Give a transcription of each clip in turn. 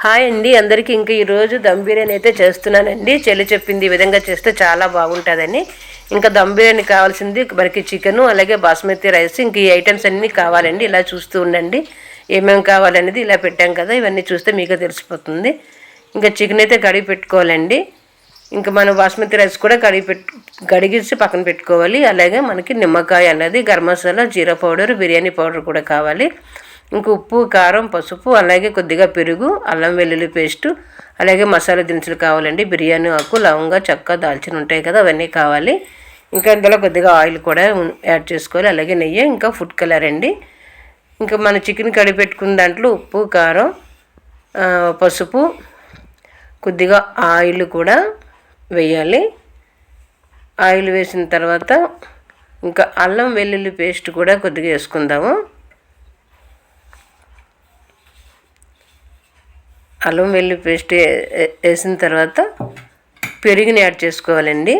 Hi అండి అందరికీ. ఇంకా ఈరోజు దమ్ బిర్యానీ అయితే చేస్తున్నానండి. చెల్లి చెప్పింది ఈ విధంగా చేస్తే చాలా బాగుంటుందని. ఇంకా దమ్ బిర్యానీ కావాల్సింది మనకి చికెను, అలాగే బాస్మతి రైస్, ఇంక ఈ ఐటమ్స్ అన్నీ కావాలండి. ఇలా చూస్తూ ఉండండి ఏమేమి కావాలనేది. ఇలా పెట్టాం కదా, ఇవన్నీ చూస్తే మీకు తెలిసిపోతుంది. ఇంకా చికెన్ అయితే కడిగి పెట్టుకోవాలండి. ఇంకా మనం బాస్మతి రైస్ కూడా కడిగేసి పక్కన పెట్టుకోవాలి. అలాగే మనకి నిమ్మకాయ అన్నది, గరం మసాలా, జీరా పౌడర్, బిర్యానీ పౌడర్ కూడా కావాలి. ఇంక ఉప్పు, కారం, పసుపు, అలాగే కొద్దిగా పెరుగు, అల్లం వెల్లుల్లి పేస్టు, అలాగే మసాలా దినుసులు కావాలండి. బిర్యానీ ఆకు, లవంగ, చెక్క, దాల్చిన ఉంటాయి కదా, అవన్నీ కావాలి. ఇంకా ఇందులో కొద్దిగా ఆయిల్ కూడా యాడ్ చేసుకోవాలి. అలాగే నెయ్యి, ఇంకా ఫుడ్ కలర్ అండి. ఇంకా మన చికెన్ కడిగి పెట్టుకున్న దాంట్లో ఉప్పు, కారం, పసుపు, కొద్దిగా ఆయిల్ కూడా వేయాలి. ఆయిల్ వేసిన తర్వాత ఇంకా అల్లం వెల్లుల్లి పేస్ట్ కూడా కొద్దిగా వేసుకుందాము. అల్లం వెల్లుల్లి పేస్ట్ వేసిన తర్వాత పెరుగుని యాడ్ చేసుకోవాలండి.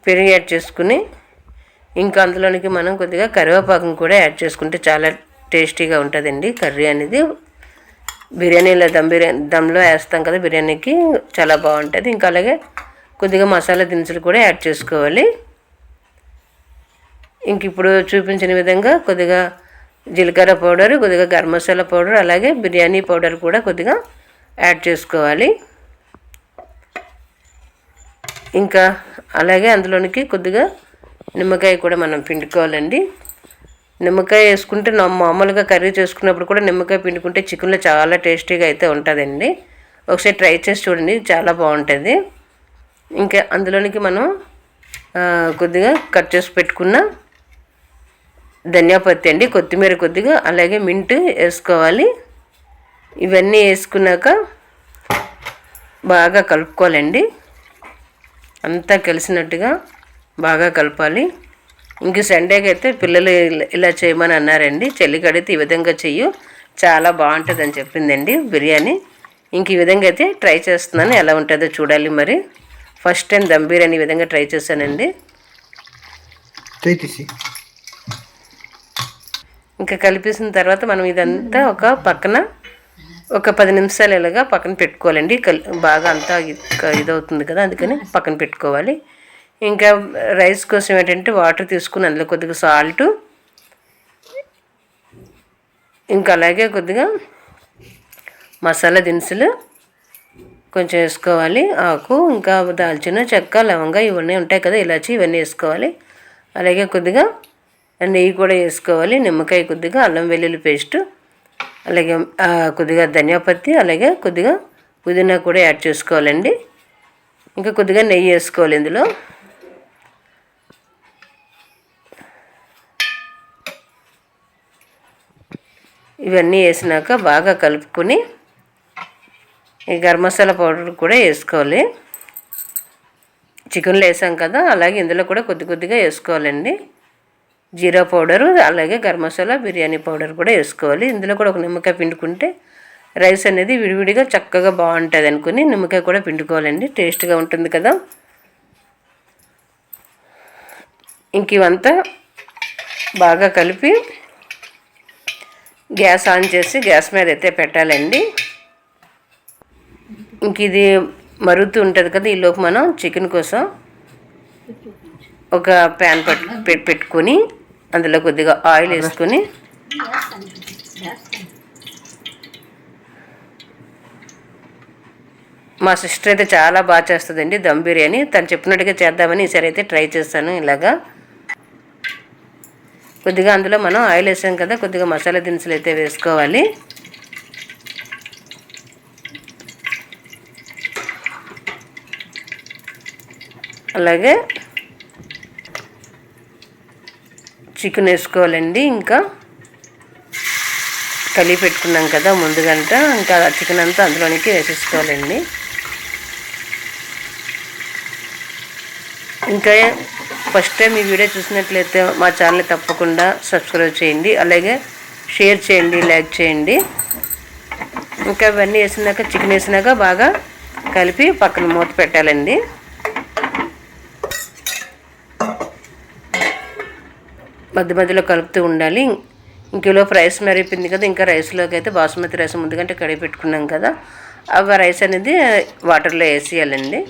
పెరుగు యాడ్ చేసుకుని ఇంకా అందులోనికి మనం కొద్దిగా కరివేపాకును కూడా యాడ్ చేసుకుంటే చాలా టేస్టీగా ఉంటుందండి కర్రీ అనేది. బిర్యానీలో దమ్లో వేస్తాం కదా, బిర్యానీకి చాలా బాగుంటుంది. ఇంకా అలాగే కొద్దిగా మసాలా దినుసులు కూడా యాడ్ చేసుకోవాలి. ఇంక ఇప్పుడు చూపించిన విధంగా కొద్దిగా జీలకర్ర పౌడర్, కొద్దిగా గరం మసాలా పౌడర్, అలాగే బిర్యానీ పౌడర్ కూడా కొద్దిగా యాడ్ చేసుకోవాలి. ఇంకా అలాగే అందులోనికి కొద్దిగా నిమ్మకాయ కూడా మనం పిండుకోవాలండి. నిమ్మకాయ వేసుకుంటే మామూలుగా కర్రీ చేసుకున్నప్పుడు కూడా నిమ్మకాయ పిండుకుంటే చికెన్లో చాలా టేస్టీగా అయితే ఉంటుందండి. ఒకసారి ట్రై చేసి చూడండి, చాలా బాగుంటుంది. ఇంకా అందులోనికి మనం కొద్దిగా కట్ చేసి పెట్టుకున్న ధనియా పత్తి అండి, కొత్తిమీర కొద్దిగా, అలాగే మింట్ వేసుకోవాలి. ఇవన్నీ వేసుకున్నాక బాగా కలుపుకోవాలండి. అంతా కలిసినట్టుగా బాగా కలపాలి. ఇంక సండేకి అయితే పిల్లలు ఇలా చేయమని అన్నారండి. చెల్లికి అడిగితే ఈ విధంగా చెయ్యు, చాలా బాగుంటుంది అని చెప్పిందండి బిర్యానీ. ఇంక ఈ విధంగా అయితే ట్రై చేస్తున్నాను, ఎలా ఉంటుందో చూడాలి. మరి ఫస్ట్ టైం దమ్ బిర్యానీ ఈ విధంగా ట్రై చేశానండి. ఇంకా కలిపేసిన తర్వాత మనం ఇదంతా ఒక 10 నిమిషాలు ఇలాగా పక్కన పెట్టుకోవాలండి. బాగా అంతా ఇదవుతుంది కదా, అందుకని పక్కన పెట్టుకోవాలి. ఇంకా రైస్ కోసం ఏంటంటే వాటర్ తీసుకుని అందులో కొద్దిగా సాల్టు, ఇంకా అలాగే కొద్దిగా మసాలా దినుసులు కొంచెం వేసుకోవాలి. ఆకు, ఇంకా దాల్చిన చెక్క, లవంగ ఇవన్నీ ఉంటాయి కదా, ఇలాచి, ఇవన్నీ వేసుకోవాలి. అలాగే కొద్దిగా నెయ్యి కూడా వేసుకోవాలి. నిమ్మకాయ కొద్దిగా, అల్లం వెల్లుల్లి పేస్టు, అలాగే కొద్దిగా ధనియా పత్తి, అలాగే కొద్దిగా పుదీనా కూడా యాడ్ చేసుకోవాలండి. ఇంకా కొద్దిగా నెయ్యి వేసుకోవాలి ఇందులో. ఇవన్నీ వేసినాక బాగా కలుపుకొని ఈ గరం మసాలా పౌడర్ కూడా వేసుకోవాలి. చికెన్లో వేసాం కదా, అలాగే ఇందులో కూడా కొద్దిగా వేసుకోవాలండి. జీరా పౌడరు, అలాగే గరం మసాలా, బిర్యానీ పౌడర్ కూడా వేసుకోవాలి. ఇందులో కూడా ఒక నిమ్మకాయ పిండుకుంటే రైస్ అనేది విడివిడిగా చక్కగా బాగుంటుంది అనుకుని నిమ్మకాయ కూడా పిండుకోవాలండి, టేస్ట్గా ఉంటుంది కదా. ఇంక ఇవంతా బాగా కలిపి గ్యాస్ ఆన్ చేసి గ్యాస్ మీద అయితే పెట్టాలండి. ఇంక ఇది మరుగుతూ ఉంటుంది కదా, ఈలోపు మనం చికెన్ కోసం ఒక ప్యాన్ పెట్టుకొని అందులో కొద్దిగా ఆయిల్ వేసుకొని మా సిస్టర్ అయితే చాలా బాగా చేస్తుందండి దమ్ బిర్యానీ. తను చెప్పినట్టుగా చేద్దామని ఈసారి అయితే ట్రై చేస్తాను ఇలాగా. కొద్దిగా అందులో మనం ఆయిల్ వేసాం కదా, కొద్దిగా మసాలా దినుసులు అయితే వేసుకోవాలి. అలాగే చికెన్ వేసుకోవాలండి. ఇంకా కలిపి పెట్టుకున్నాం కదా ముందుగంట, ఇంకా చికెన్ అంతా అందులోనికి వేసేసుకోవాలండి. ఇంకా ఫస్ట్ టైం ఈ వీడియో చూసినట్లయితే మా ఛానల్ తప్పకుండా సబ్స్క్రైబ్ చేయండి, అలాగే షేర్ చేయండి, లైక్ చేయండి. ఇంకా ఇవన్నీ వేసినాక చికెన్ వేసినాక బాగా కలిపి పక్కన మూత పెట్టాలండి. మధ్య మధ్యలో కలుపుతూ ఉండాలి. ఇంకలోపు రైస్ మరిపింది కదా, ఇంకా రైస్లోకి అయితే బాస్మతి రైస్ ముందుకంటే కడిగి పెట్టుకున్నాం కదా, అవి రైస్ అనేది వాటర్లో వేసేయాలండి.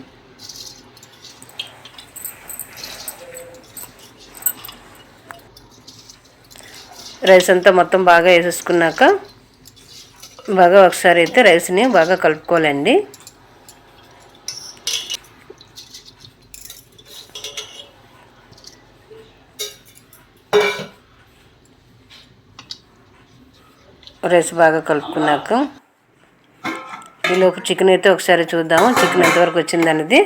రైస్ అంతా మొత్తం బాగా వేసేసుకున్నాక బాగా ఒకసారి అయితే రైస్ని బాగా కలుపుకోవాలండి. రైస్ బాగా కలుపుకున్నాక ఈలోపు చికెన్ అయితే ఒకసారి చూద్దాము, చికెన్ ఎంతవరకు వచ్చింది అనేది.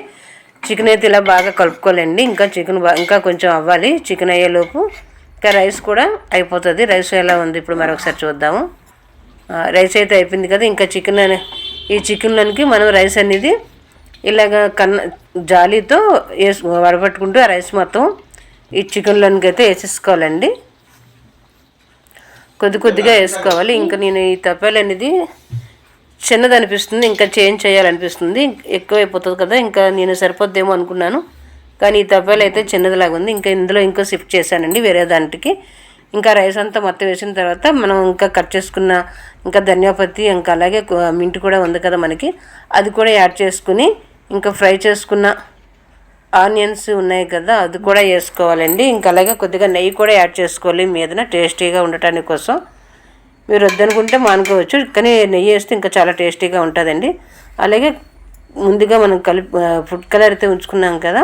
చికెన్ అయితే ఇలా బాగా కలుపుకోవాలండి. ఇంకా చికెన్ ఇంకా కొంచెం అవ్వాలి చికెన్ అయ్యేలోపు. ఇంకా రైస్ కూడా అయిపోతుంది. రైస్ ఎలా ఉంది ఇప్పుడు మరొకసారి చూద్దాము. రైస్ అయితే అయిపోయింది కదా. ఇంకా చికెన్ ఈ చికెన్లోనికి మనం రైస్ అనేది ఇలాగ జాలీతో వడబట్టుకుంటూ ఆ రైస్ మొత్తం ఈ చికెన్లోనికి అయితే వేసేసుకోవాలండి. కొద్దిగా వేసుకోవాలి. ఇంకా నేను ఈ తపాలు అనేది చిన్నది అనిపిస్తుంది, ఇంకా చేంజ్ చేయాలనిపిస్తుంది. ఎక్కువైపోతుంది కదా, ఇంకా నేను సరిపోద్దేమో అనుకున్నాను. కానీ ఈ తపాలు అయితే చిన్నదిలాగా ఉంది. ఇంకా ఇందులో ఇంకో షిఫ్ట్ చేశానండి వేరే దాంట్కి. ఇంకా రైస్ అంతా మొత్తం వేసిన తర్వాత మనం ఇంకా కట్ చేసుకున్న ఇంకా ధనియాపత్తి, ఇంకా అలాగే మింట్ కూడా ఉంది కదా మనకి, అది కూడా యాడ్ చేసుకుని ఇంకా ఫ్రై చేసుకున్న ఆనియన్స్ ఉన్నాయి కదా అది కూడా వేసుకోవాలండి. ఇంకా అలాగే కొద్దిగా నెయ్యి కూడా యాడ్ చేసుకోవాలి మీదన టేస్టీగా ఉండటానికి కోసం. మీరు వద్దనుకుంటే మానుకోవచ్చు, కానీ నెయ్యి వేస్తే ఇంకా చాలా టేస్టీగా ఉంటుందండి. అలాగే ముందుగా మనం ఫుడ్ కలర్ అయితే ఉంచుకున్నాం కదా,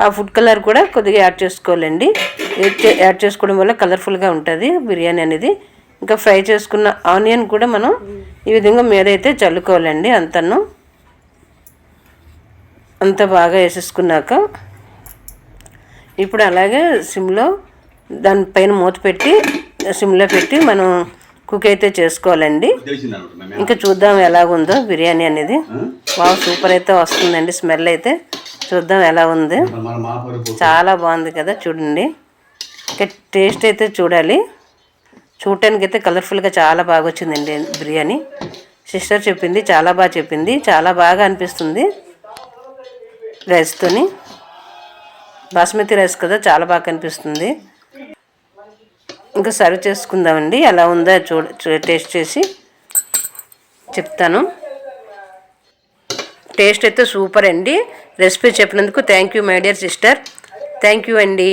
ఆ ఫుడ్ కలర్ కూడా కొద్దిగా యాడ్ చేసుకోవాలండి. యాడ్ చేసుకోవడం వల్ల కలర్ఫుల్గా ఉంటుంది బిర్యానీ అనేది. ఇంకా ఫ్రై చేసుకున్న ఆనియన్ కూడా మనం ఈ విధంగా మీద అయితే చల్లుకోవాలండి. అంతా బాగా వేసేసుకున్నాక ఇప్పుడు అలాగే సిమ్లో దానిపైన మూత పెట్టి సిమ్లో పెట్టి మనం కుక్ అయితే చేసుకోవాలండి. ఇంకా చూద్దాం ఎలాగుందో బిర్యానీ అనేది. బాగా సూపర్ అయితే వస్తుందండి. స్మెల్ అయితే చూద్దాం ఎలా ఉంది. చాలా బాగుంది కదా చూడండి. ఇంకా టేస్ట్ అయితే చూడాలి. చూడటానికి అయితే కలర్ఫుల్గా చాలా బాగా వచ్చిందండి బిర్యానీ. సిస్టర్ చెప్పింది చాలా బాగా చెప్పింది, చాలా బాగా అనిపిస్తుంది రైస్తోని. బాస్మతి రైస్ కదా చాలా బాగా కనిపిస్తుంది. ఇంకా సర్వ్ చేసుకుందామండి. ఎలా ఉందో టేస్ట్ చేసి చెప్తాను. టేస్ట్ అయితే సూపర్ అండి. రెసిపీ చెప్పినందుకు thank you my dear sister. Thank you అండి.